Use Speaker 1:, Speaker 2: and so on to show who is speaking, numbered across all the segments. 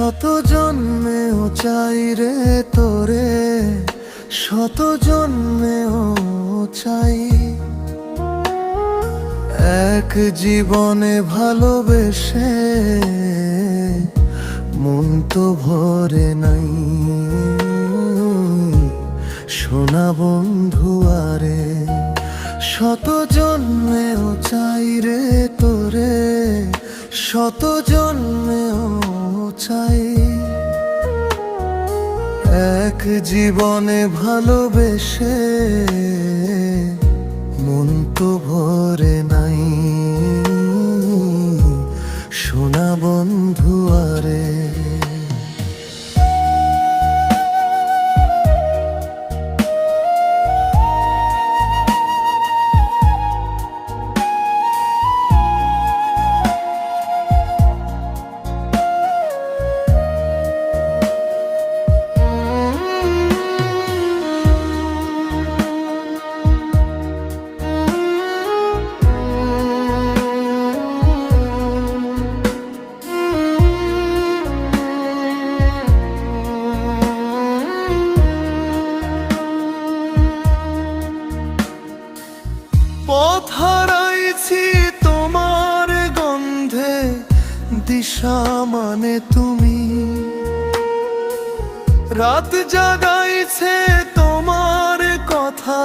Speaker 1: শত জন্মেও চাই রে তোরে, শত জন্মেও চাই। এক জীবনে ভালোবেসে মন তো ভরে নাই। সোনা বন্ধু আরে, শত জন্মেও চাই রে তোরে, শত জন্মেও চাই। এক জীবনে ভালোবেসে মন তো ভরে নাই। সোনা বন্ধু আরে, পথ হারাইছি তোমার গন্ধে, দিশা মানে তুমি। রাত জাগাইছে তোমার কথা,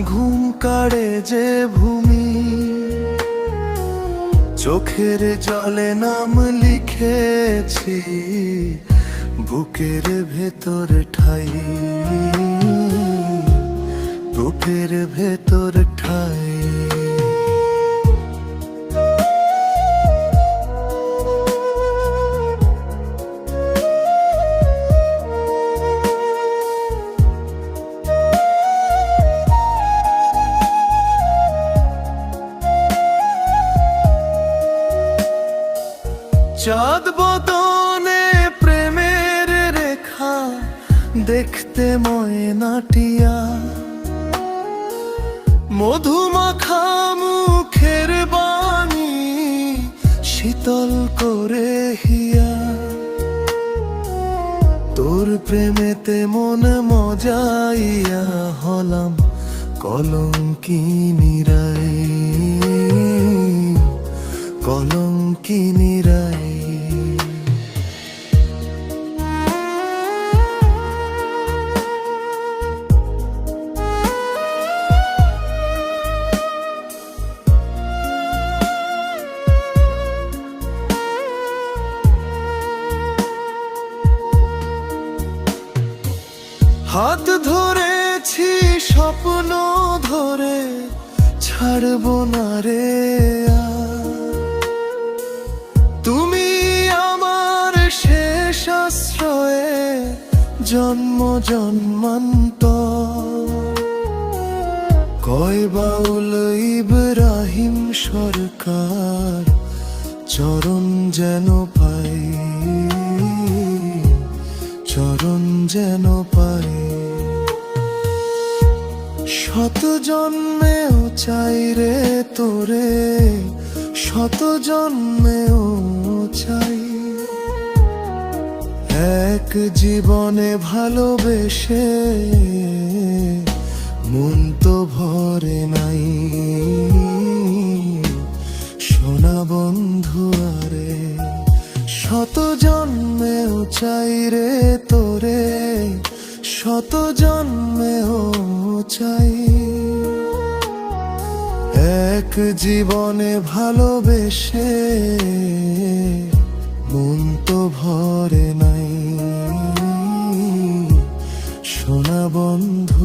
Speaker 1: ঘুম কাড়ে যে ভূমি। চোখের জলে নাম লিখেছি, বুকের ভেতর ঠাই, বুকের ভেতর ঠাই। চাঁদ বদনে প্রেমের রেখা, দেখতে ময়নাটিয়া। মধুমাখা মুখের বাণী, শীতল করে হিয়া। তোর প্রেমেতে মন মজাইয়া হলাম কলঙ্কিনী রাই, কলঙ্কিনী রাই। হাত ধরেছি স্বপ্ন ধরে, ছাড়বো না রে আর। তুমি আমার শেষ আশ্রয়ে, জন্ম জন্মান্তর। কয় বাউল ইব্রাহিম সরকার, চরণ যেন পাই, চরণ যেন পাই। শত জন্মেও চাই রে তোরে, শত জন্মেও চাই। এক জীবনে ভালোবেসে মন তো ভরে নাই। সোনা বন্ধু আরে, শত জন্মেও চাই রে তোরে, শত জন্মেও চাই। এক জীবনে ভালোবেসে মন তো ভরে নাই। সোনা বন্ধু